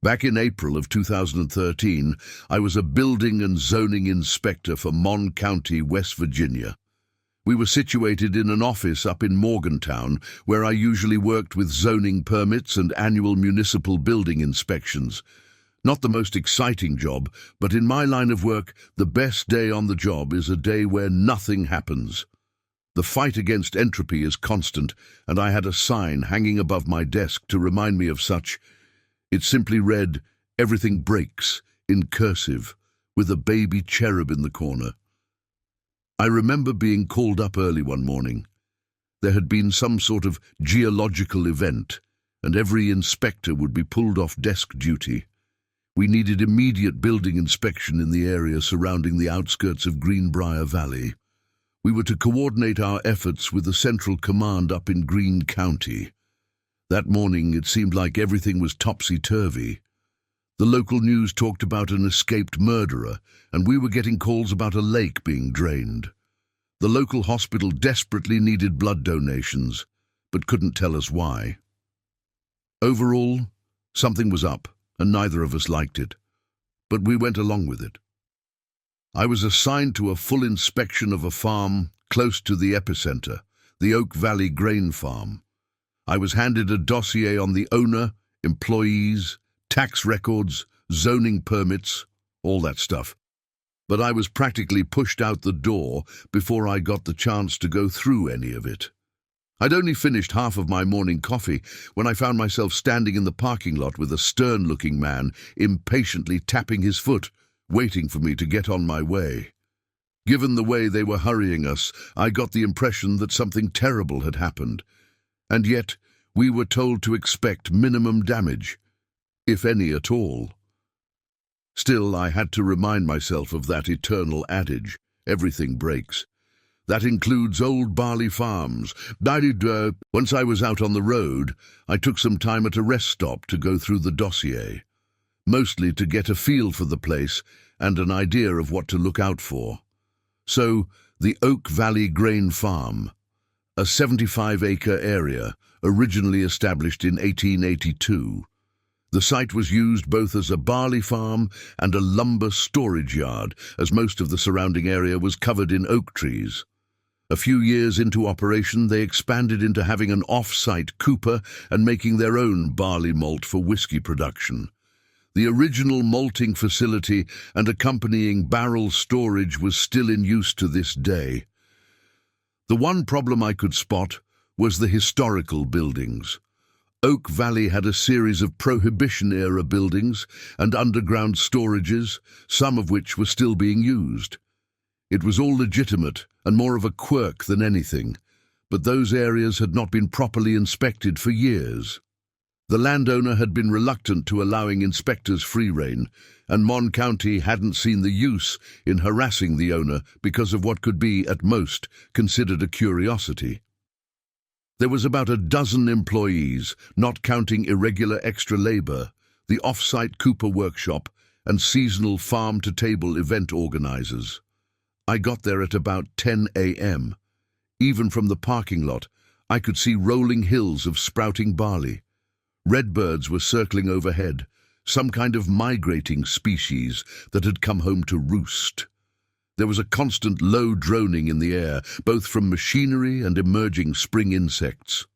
Back in April of 2013, I was a building and zoning inspector for Mon County, West Virginia. We were situated in an office up in Morgantown, where I usually worked with zoning permits and annual municipal building inspections. Not the most exciting job, but in my line of work, the best day on the job is a day where nothing happens. The fight against entropy is constant, and I had a sign hanging above my desk to remind me of such. It simply read, "Everything breaks," in cursive, with a baby cherub in the corner. I remember being called up early one morning. There had been some sort of geological event, and every inspector would be pulled off desk duty. We needed immediate building inspection in the area surrounding the outskirts of Greenbrier Valley. We were to coordinate our efforts with the central command up in Greene County. That morning, it seemed like everything was topsy-turvy. The local news talked about an escaped murderer, and we were getting calls about a lake being drained. The local hospital desperately needed blood donations, but couldn't tell us why. Overall, something was up, and neither of us liked it. But we went along with it. I was assigned to a full inspection of a farm close to the epicenter, the Oak Valley Grain Farm. I was handed a dossier on the owner, employees, tax records, zoning permits, all that stuff. But I was practically pushed out the door before I got the chance to go through any of it. I'd only finished half of my morning coffee when I found myself standing in the parking lot with a stern-looking man impatiently tapping his foot, waiting for me to get on my way. Given the way they were hurrying us, I got the impression that something terrible had happened. And yet, we were told to expect minimum damage, if any at all. Still, I had to remind myself of that eternal adage, everything breaks. That includes old barley farms. Once I was out on the road, I took some time at a rest stop to go through the dossier, mostly to get a feel for the place and an idea of what to look out for. So, the Oak Valley Grain Farm, a 75-acre area, originally established in 1882. The site was used both as a barley farm and a lumber storage yard, as most of the surrounding area was covered in oak trees. A few years into operation, they expanded into having an off-site cooper and making their own barley malt for whiskey production. The original malting facility and accompanying barrel storage was still in use to this day. The one problem I could spot was the historical buildings. Oak Valley had a series of Prohibition-era buildings and underground storages, some of which were still being used. It was all legitimate and more of a quirk than anything, but those areas had not been properly inspected for years. The landowner had been reluctant to allowing inspectors free rein, and Mon County hadn't seen the use in harassing the owner because of what could be, at most, considered a curiosity. There was about a dozen employees, not counting irregular extra labor, the off-site cooper workshop, and seasonal farm-to-table event organizers. I got there at about 10 a.m. Even from the parking lot, I could see rolling hills of sprouting barley. Redbirds were circling overhead, some kind of migrating species that had come home to roost. There was a constant low droning in the air, both from machinery and emerging spring insects.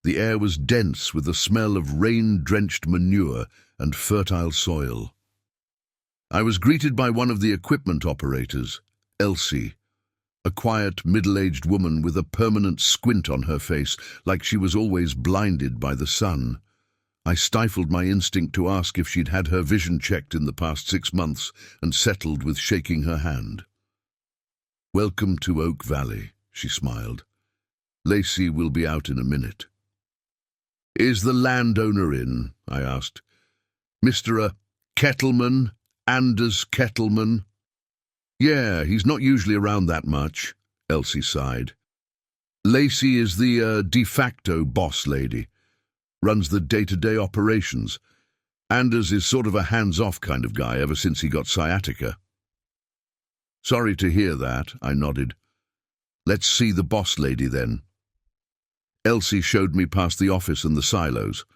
The air was dense with the smell of rain-drenched manure and fertile soil. I was greeted by one of the equipment operators, Elsie, a quiet, middle-aged woman with a permanent squint on her face, like she was always blinded by the sun. I stifled my instinct to ask if she'd had her vision checked in the past 6 months and settled with shaking her hand. "Welcome to Oak Valley," she smiled. "Lacey will be out in a minute." "Is the landowner in?" I asked. "Mr. Kettleman, Anders Kettleman?" "Yeah, he's not usually around that much," Elsie sighed. "Lacey is the de facto boss lady. Runs the day-to-day operations. Anders is sort of a hands-off kind of guy ever since he got sciatica." "Sorry to hear that," I nodded. "Let's see the boss lady then." Elsie showed me past the office and the silos.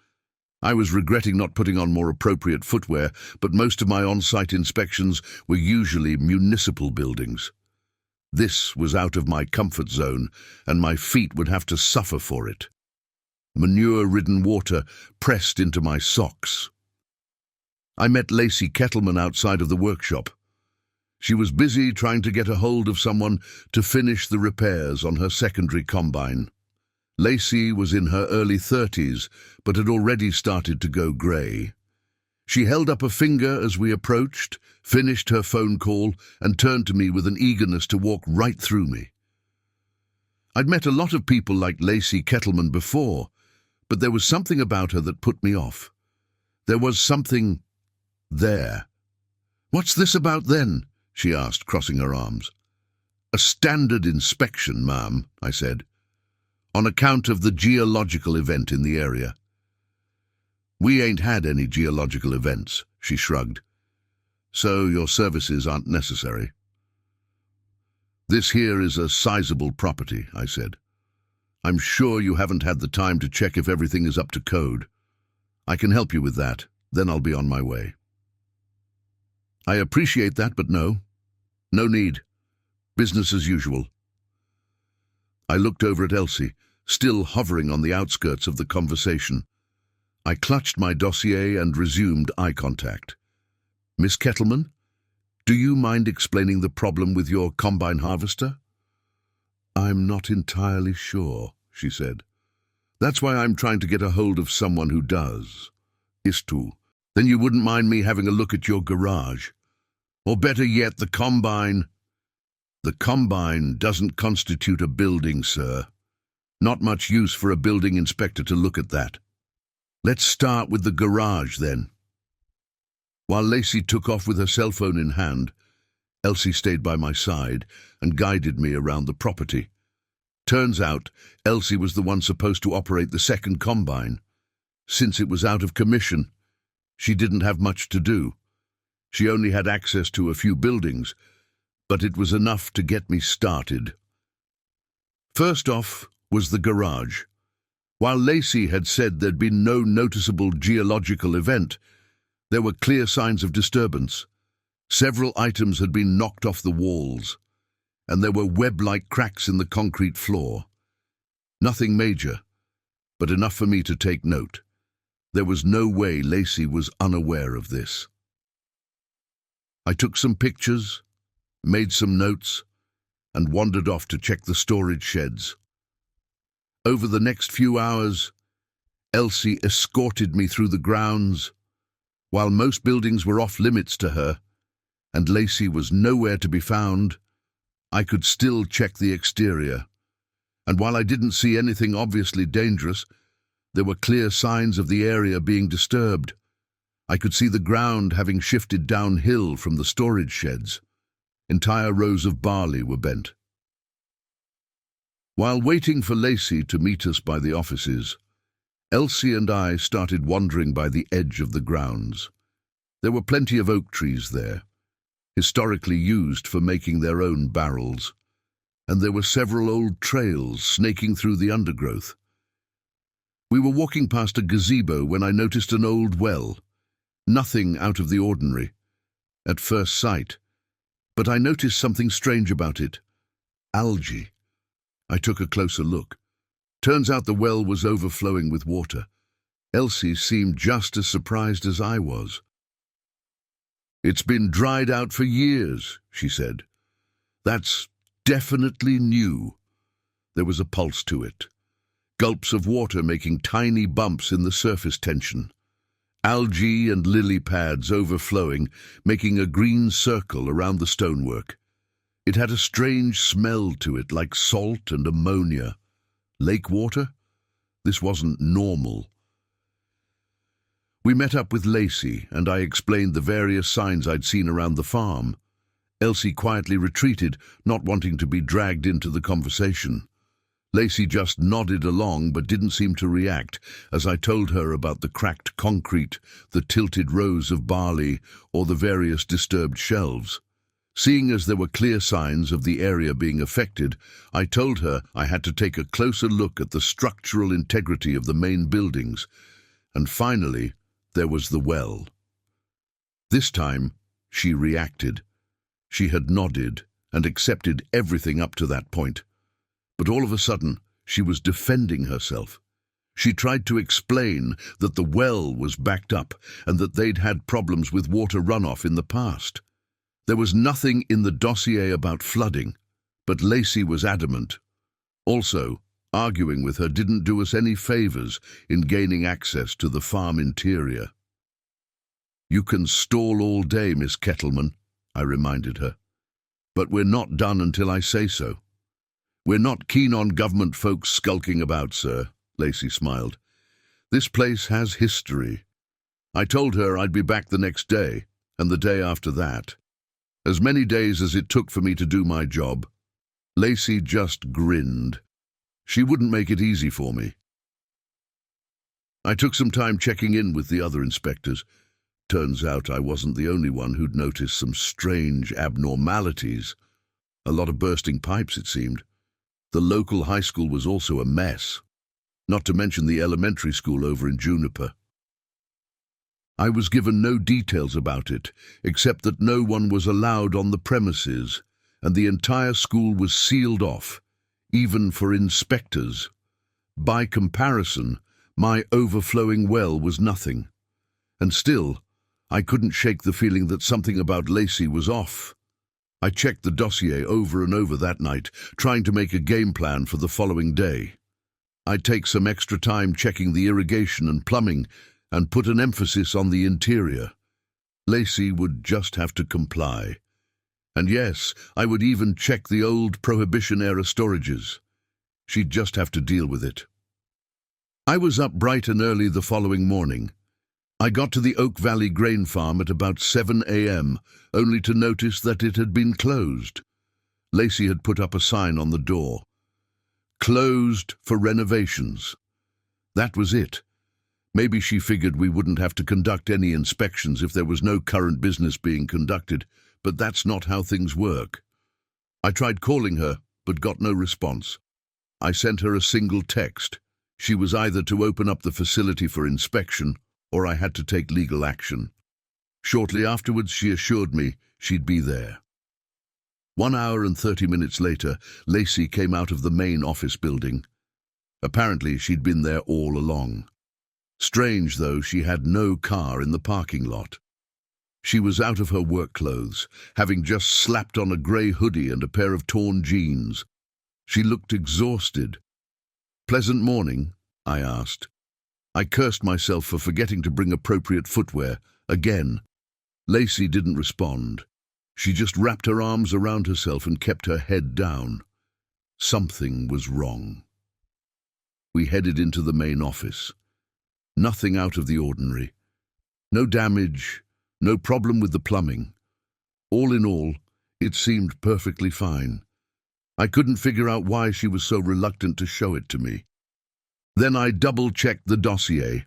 I was regretting not putting on more appropriate footwear, but most of my on-site inspections were usually municipal buildings. This was out of my comfort zone, and my feet would have to suffer for it. Manure-ridden water pressed into my socks. I met Lacey Kettleman outside of the workshop. She was busy trying to get a hold of someone to finish the repairs on her secondary combine. Lacey was in her early 30s, but had already started to go grey. She held up a finger as we approached, finished her phone call, and turned to me with an eagerness to walk right through me. I'd met a lot of people like Lacey Kettleman before, but there was something about her that put me off. There was something there. "What's this about then?" she asked, crossing her arms. "A standard inspection, ma'am," I said, "on account of the geological event in the area." "We ain't had any geological events," she shrugged. "So your services aren't necessary." "This here is a sizable property," I said. "I'm sure you haven't had the time to check if everything is up to code. I can help you with that, then I'll be on my way." "I appreciate that, but no. No need. Business as usual." I looked over at Elsie, still hovering on the outskirts of the conversation. I clutched my dossier and resumed eye contact. "Miss Kettleman, do you mind explaining the problem with your combine harvester?" "I'm not entirely sure," she said. "That's why I'm trying to get a hold of someone who does. Then you wouldn't mind me having a look at your garage? Or better yet, the combine?" "The combine doesn't constitute a building, sir. Not much use for a building inspector to look at that. Let's start with the garage, then." While Lacey took off with her cell phone in hand, Elsie stayed by my side and guided me around the property. Turns out, Elsie was the one supposed to operate the second combine. Since it was out of commission, she didn't have much to do. She only had access to a few buildings, but it was enough to get me started. First off was the garage. While Lacey had said there'd been no noticeable geological event, there were clear signs of disturbance. Several items had been knocked off the walls, and there were web-like cracks in the concrete floor. Nothing major, but enough for me to take note. There was no way Lacey was unaware of this. I took some pictures, made some notes, and wandered off to check the storage sheds. Over the next few hours, Elsie escorted me through the grounds. While most buildings were off-limits to her, and Lacey was nowhere to be found, I could still check the exterior. And while I didn't see anything obviously dangerous, there were clear signs of the area being disturbed. I could see the ground having shifted downhill from the storage sheds. Entire rows of barley were bent. While waiting for Lacey to meet us by the offices, Elsie and I started wandering by the edge of the grounds. There were plenty of oak trees there, historically used for making their own barrels, and there were several old trails snaking through the undergrowth. We were walking past a gazebo when I noticed an old well. Nothing out of the ordinary, at first sight, but I noticed something strange about it. Algae. I took a closer look. Turns out the well was overflowing with water. Elsie seemed just as surprised as I was. "It's been dried out for years," she said. "That's definitely new." There was a pulse to it. Gulps of water making tiny bumps in the surface tension. Algae and lily pads overflowing, making a green circle around the stonework. It had a strange smell to it, like salt and ammonia. Lake water? This wasn't normal. We met up with Lacey, and I explained the various signs I'd seen around the farm. Elsie quietly retreated, not wanting to be dragged into the conversation. Lacey just nodded along but didn't seem to react as I told her about the cracked concrete, the tilted rows of barley, or the various disturbed shelves. Seeing as there were clear signs of the area being affected, I told her I had to take a closer look at the structural integrity of the main buildings, And finally, there was the well. This time, she reacted. She had nodded and accepted everything up to that point. But all of a sudden, she was defending herself. She tried to explain that the well was backed up and that they'd had problems with water runoff in the past. There was nothing in the dossier about flooding, but Lacey was adamant. Also, arguing with her didn't do us any favors in gaining access to the farm interior. "You can stall all day, Miss Kettleman," I reminded her. "But we're not done until I say so." "We're not keen on government folks skulking about, sir," Lacey smiled. "This place has history." I told her I'd be back the next day, and the day after that. As many days as it took for me to do my job. Lacey just grinned. She wouldn't make it easy for me. I took some time checking in with the other inspectors. Turns out I wasn't the only one who'd noticed some strange abnormalities. A lot of bursting pipes, it seemed. The local high school was also a mess. Not to mention the elementary school over in Juniper. I was given no details about it, except that no one was allowed on the premises, and the entire school was sealed off, even for inspectors. By comparison, my overflowing well was nothing. And still, I couldn't shake the feeling that something about Lacey was off. I checked the dossier over and over that night, trying to make a game plan for the following day. I'd take some extra time checking the irrigation and plumbing and put an emphasis on the interior. Lacey would just have to comply. And yes, I would even check the old Prohibition-era storages. She'd just have to deal with it. I was up bright and early the following morning. I got to the Oak Valley grain farm at about 7 a.m., only to notice that it had been closed. Lacey had put up a sign on the door. "Closed for renovations." That was it. Maybe she figured we wouldn't have to conduct any inspections if there was no current business being conducted, but that's not how things work. I tried calling her, but got no response. I sent her a single text. She was either to open up the facility for inspection, or I had to take legal action. Shortly afterwards, she assured me she'd be there. 1 hour and 30 minutes later, Lacey came out of the main office building. Apparently, she'd been there all along. Strange, though, she had no car in the parking lot. She was out of her work clothes, having just slapped on a grey hoodie and a pair of torn jeans. She looked exhausted. "Pleasant morning?" I asked. I cursed myself for forgetting to bring appropriate footwear, again. Lacey didn't respond. She just wrapped her arms around herself and kept her head down. Something was wrong. We headed into the main office. Nothing out of the ordinary. No damage, no problem with the plumbing. All in all, it seemed perfectly fine. I couldn't figure out why she was so reluctant to show it to me. Then I double-checked the dossier.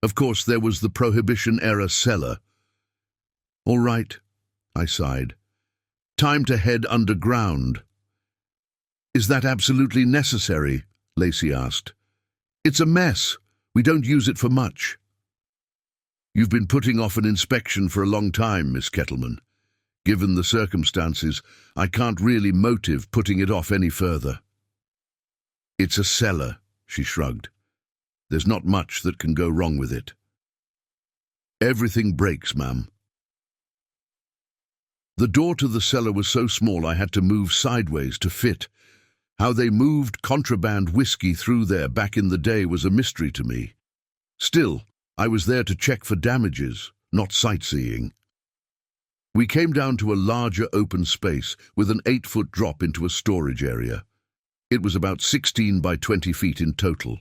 Of course, there was the Prohibition-era cellar. "All right," I sighed. "Time to head underground." "Is that absolutely necessary?" Lacey asked. "It's a mess. We don't use it for much." "You've been putting off an inspection for a long time, Miss Kettleman. Given the circumstances, I can't really motive putting it off any further." "It's a cellar," she shrugged. "There's not much that can go wrong with it." "Everything breaks, ma'am." The door to the cellar was so small I had to move sideways to fit. How they moved contraband whiskey through there back in the day was a mystery to me. Still, I was there to check for damages, not sightseeing. We came down to a larger open space with an 8-foot drop into a storage area. It was about 16 by 20 feet in total.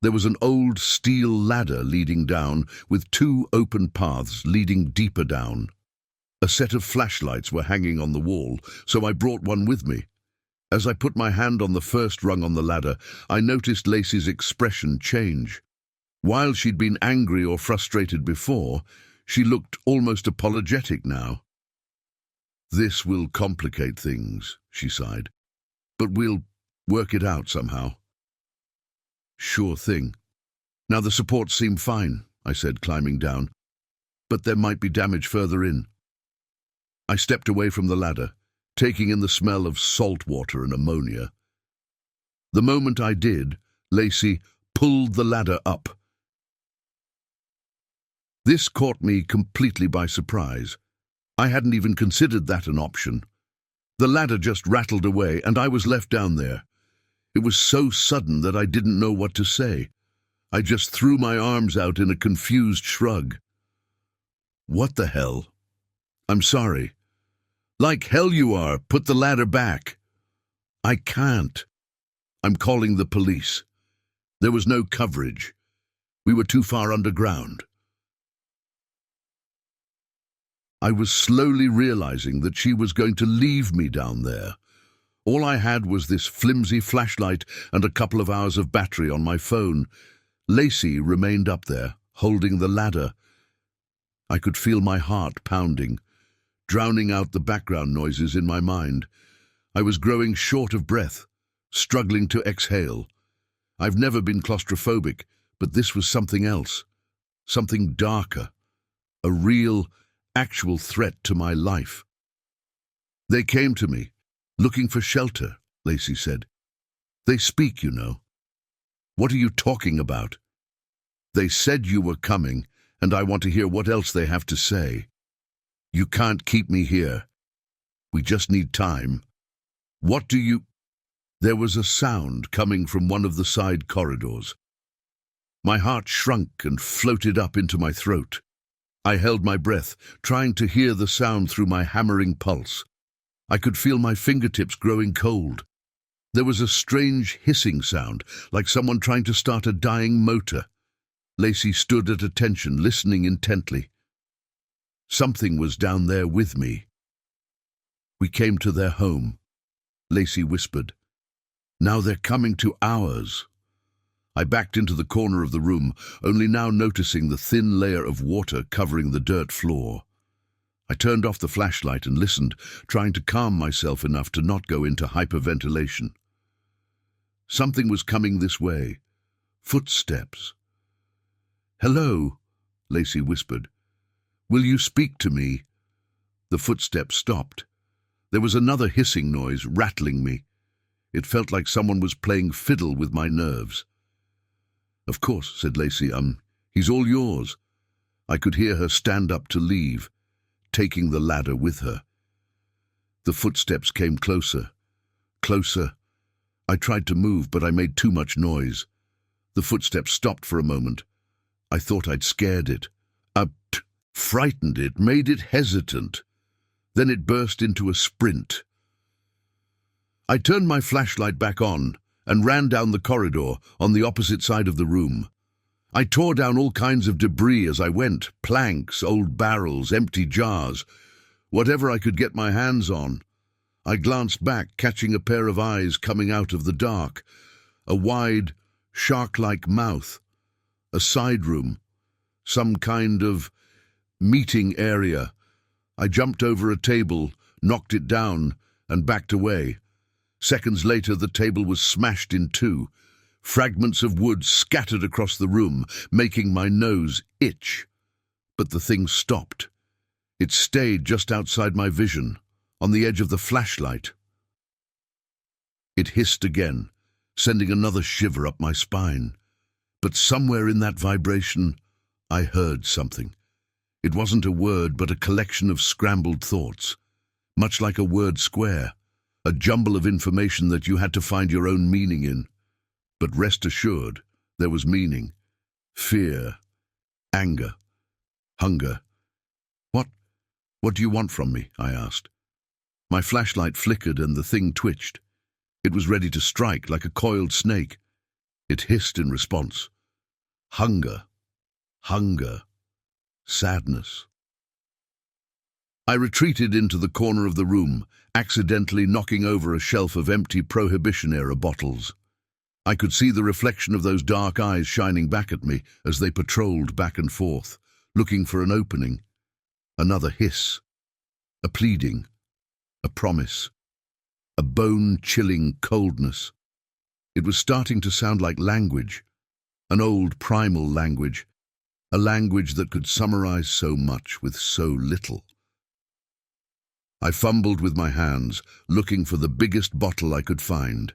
There was an old steel ladder leading down, with 2 open paths leading deeper down. A set of flashlights were hanging on the wall, so I brought one with me. As I put my hand on the first rung on the ladder, I noticed Lacey's expression change. While she'd been angry or frustrated before, she looked almost apologetic now. "This will complicate things," she sighed. "But we'll work it out somehow." "Sure thing." Now the supports seem fine, I said, climbing down, but there might be damage further in. I stepped away from the ladder, taking in the smell of salt water and ammonia. The moment I did, Lacey pulled the ladder up. This caught me completely by surprise. I hadn't even considered that an option. The ladder just rattled away, and I was left down there. It was so sudden that I didn't know what to say. I just threw my arms out in a confused shrug. What the hell? I'm sorry. Like hell you are. Put the ladder back. I can't. I'm calling the police. There was no coverage. We were too far underground. I was slowly realizing that she was going to leave me down there. All I had was this flimsy flashlight and a couple of hours of battery on my phone. Lacey remained up there, holding the ladder. I could feel my heart pounding, drowning out the background noises in my mind. I was growing short of breath, struggling to exhale. I've never been claustrophobic, but this was something else, something darker, a real, actual threat to my life. They came to me, looking for shelter, Lacey said. They speak, you know. What are you talking about? They said you were coming, and I want to hear what else they have to say. You can't keep me here. We just need time. What do you... There was a sound coming from one of the side corridors. My heart shrunk and floated up into my throat. I held my breath, trying to hear the sound through my hammering pulse. I could feel my fingertips growing cold. There was a strange hissing sound, like someone trying to start a dying motor. Lacey stood at attention, listening intently. Something was down there with me. We came to their home, Lacey whispered. Now they're coming to ours. I backed into the corner of the room, only now noticing the thin layer of water covering the dirt floor. I turned off the flashlight and listened, trying to calm myself enough to not go into hyperventilation. Something was coming this way. Footsteps. Hello, Lacey whispered. Will you speak to me? The footsteps stopped. There was another hissing noise, rattling me. It felt like someone was playing fiddle with my nerves. Of course, said Lacey, he's all yours. I could hear her stand up to leave, taking the ladder with her. The footsteps came closer, closer. I tried to move, but I made too much noise. The footsteps stopped for a moment. I thought I'd scared it. Frightened it, made it hesitant. Then it burst into a sprint. I turned my flashlight back on and ran down the corridor on the opposite side of the room. I tore down all kinds of debris as I went, planks, old barrels, empty jars, whatever I could get my hands on. I glanced back, catching a pair of eyes coming out of the dark, a wide, shark-like mouth, a side room, some kind of meeting area. I jumped over a table, knocked it down, and backed away. Seconds later, the table was smashed in two. Fragments of wood scattered across the room, making my nose itch. But the thing stopped. It stayed just outside my vision, on the edge of the flashlight. It hissed again, sending another shiver up my spine. But somewhere in that vibration, I heard something. It wasn't a word, but a collection of scrambled thoughts, much like a word square, a jumble of information that you had to find your own meaning in. But rest assured, there was meaning. Fear, anger, hunger. What do you want from me? I asked. My flashlight flickered and the thing twitched. It was ready to strike like a coiled snake. It hissed in response. Hunger, hunger, sadness. I retreated into the corner of the room, accidentally knocking over a shelf of empty Prohibition-era bottles. I could see the reflection of those dark eyes shining back at me as they patrolled back and forth, looking for an opening. Another hiss, a pleading, a promise, a bone-chilling coldness. It was starting to sound like language, An old primal language, a language that could summarize so much with so little. I fumbled with my hands, looking for the biggest bottle I could find.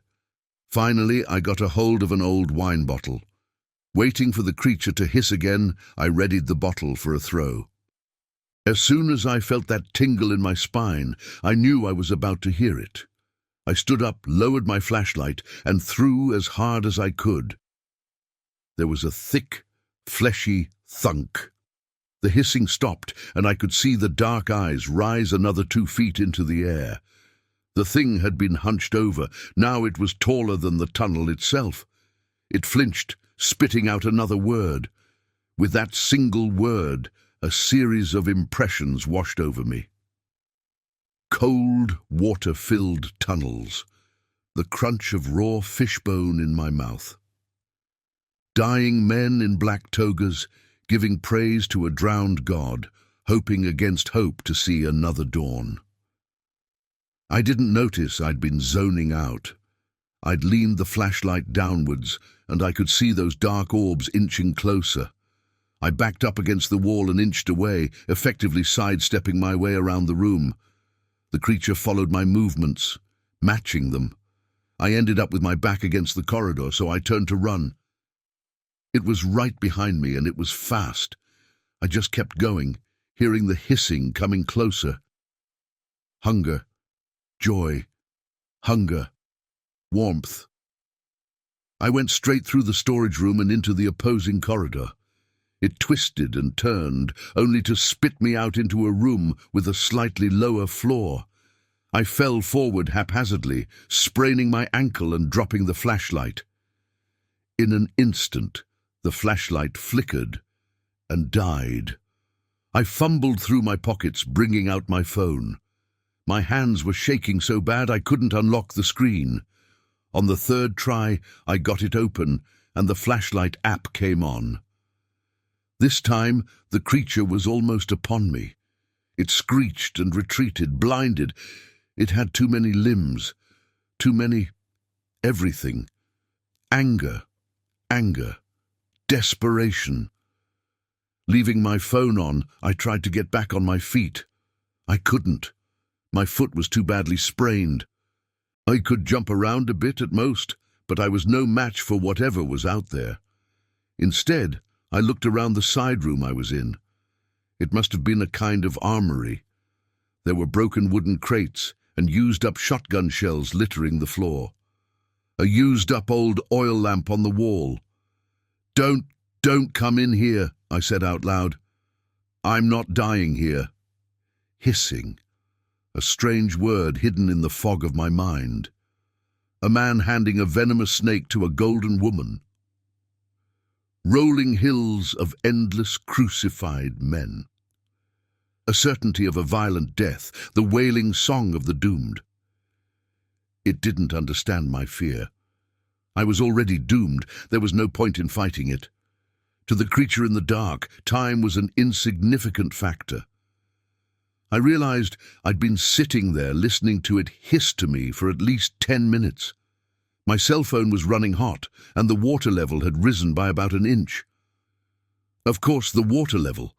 Finally, I got a hold of an old wine bottle. Waiting for the creature to hiss again, I readied the bottle for a throw. As soon as I felt that tingle in my spine, I knew I was about to hear it. I stood up, lowered my flashlight, and threw as hard as I could. There was a thick, fleshy thunk. The hissing stopped, and I could see the dark eyes rise another 2 feet into the air. The thing had been hunched over. Now it was taller than the tunnel itself. It flinched, spitting out another word. With that single word, a series of impressions washed over me. Cold, water-filled tunnels. The crunch of raw fishbone in my mouth. Dying men in black togas, giving praise to a drowned god, hoping against hope to see another dawn. I didn't notice I'd been zoning out. I'd leaned the flashlight downwards, and I could see those dark orbs inching closer. I backed up against the wall and inched away, effectively sidestepping my way around the room. The creature followed my movements, matching them. I ended up with my back against the corridor, so I turned to run. It was right behind me, and it was fast. I just kept going, hearing the hissing coming closer. Hunger, joy, hunger, warmth. I went straight through the storage room and into the opposing corridor. It twisted and turned, only to spit me out into a room with a slightly lower floor. I fell forward haphazardly, spraining my ankle and dropping the flashlight. In an instant, the flashlight flickered and died. I fumbled through my pockets, bringing out my phone. My hands were shaking so bad I couldn't unlock the screen. On the third try, I got it open, and the flashlight app came on. This time, the creature was almost upon me. It screeched and retreated, blinded. It had too many limbs, too many everything. Anger, desperation. Leaving my phone on, I tried to get back on my feet. I couldn't. My foot was too badly sprained. I could jump around a bit at most, but I was no match for whatever was out there. Instead, I looked around the side room I was in. It must have been a kind of armory. There were broken wooden crates and used-up shotgun shells littering the floor. A used-up old oil lamp on the wall. Don't come in here," I said out loud. "I'm not dying here." Hissing. A strange word hidden in the fog of my mind. A man handing a venomous snake to a golden woman. Rolling hills of endless crucified men. A certainty of a violent death, the wailing song of the doomed. It didn't understand my fear. I was already doomed. There was no point in fighting it. To the creature in the dark, time was an insignificant factor. I realized I'd been sitting there listening to it hiss to me for at least 10 minutes. My cell phone was running hot, and the water level had risen by about an inch. Of course, the water level.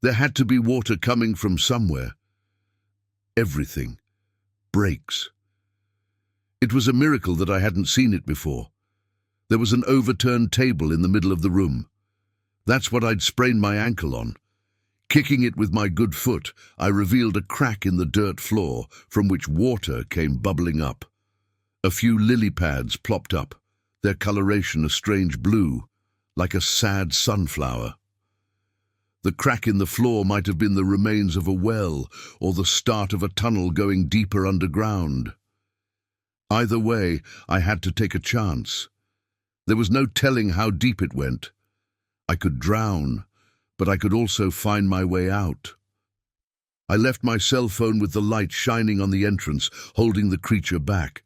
There had to be water coming from somewhere. Everything breaks. It was a miracle that I hadn't seen it before. There was an overturned table in the middle of the room. That's what I'd sprained my ankle on. Kicking it with my good foot, I revealed a crack in the dirt floor from which water came bubbling up. A few lily pads plopped up, their coloration a strange blue, like a sad sunflower. The crack in the floor might have been the remains of a well or the start of a tunnel going deeper underground. Either way, I had to take a chance. There was no telling how deep it went. I could drown, but I could also find my way out. I left my cell phone with the light shining on the entrance, holding the creature back.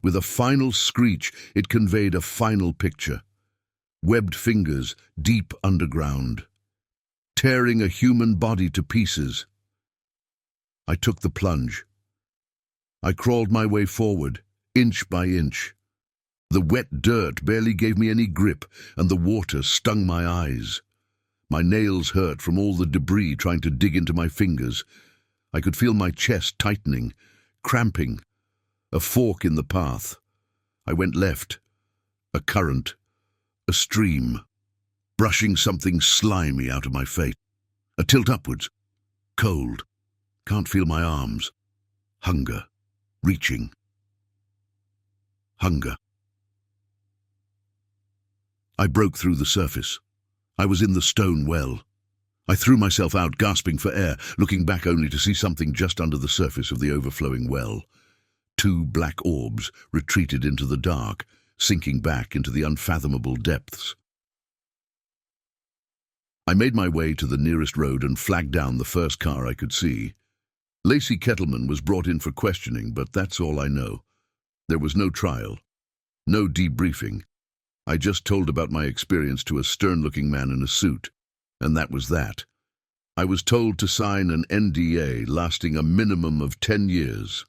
With a final screech, it conveyed a final picture. Webbed fingers deep underground, tearing a human body to pieces. I took the plunge. I crawled my way forward, inch by inch. The wet dirt barely gave me any grip, and the water stung my eyes. My nails hurt from all the debris trying to dig into my fingers. I could feel my chest tightening, cramping. A fork in the path. I went left. A current. A stream. Brushing something slimy out of my face. A tilt upwards. Cold. Can't feel my arms. Hunger. Reaching. Hunger. I broke through the surface. I was in the stone well. I threw myself out, gasping for air, looking back only to see something just under the surface of the overflowing well. 2 black orbs retreated into the dark, sinking back into the unfathomable depths. I made my way to the nearest road and flagged down the first car I could see. Lacey Kettleman was brought in for questioning, but that's all I know. There was no trial, no debriefing. I just told about my experience to a stern-looking man in a suit, and that was that. I was told to sign an NDA lasting a minimum of 10 years.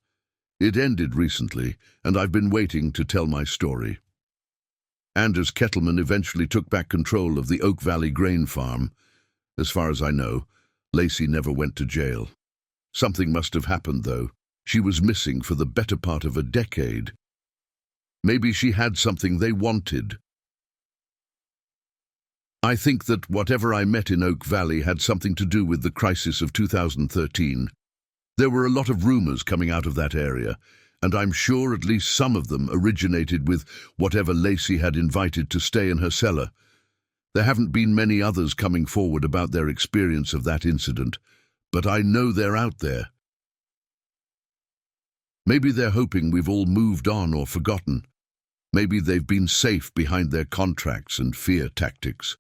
It ended recently, and I've been waiting to tell my story. Anders Kettleman eventually took back control of the Oak Valley grain farm. As far as I know, Lacey never went to jail. Something must have happened, though. She was missing for the better part of a decade. Maybe she had something they wanted. I think that whatever I met in Oak Valley had something to do with the crisis of 2013. There were a lot of rumors coming out of that area, and I'm sure at least some of them originated with whatever Lacey had invited to stay in her cellar. There haven't been many others coming forward about their experience of that incident, but I know they're out there. Maybe they're hoping we've all moved on or forgotten. Maybe they've been safe behind their contracts and fear tactics.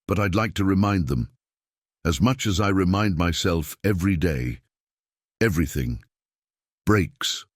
But I'd like to remind them, as much as I remind myself every day, everything breaks.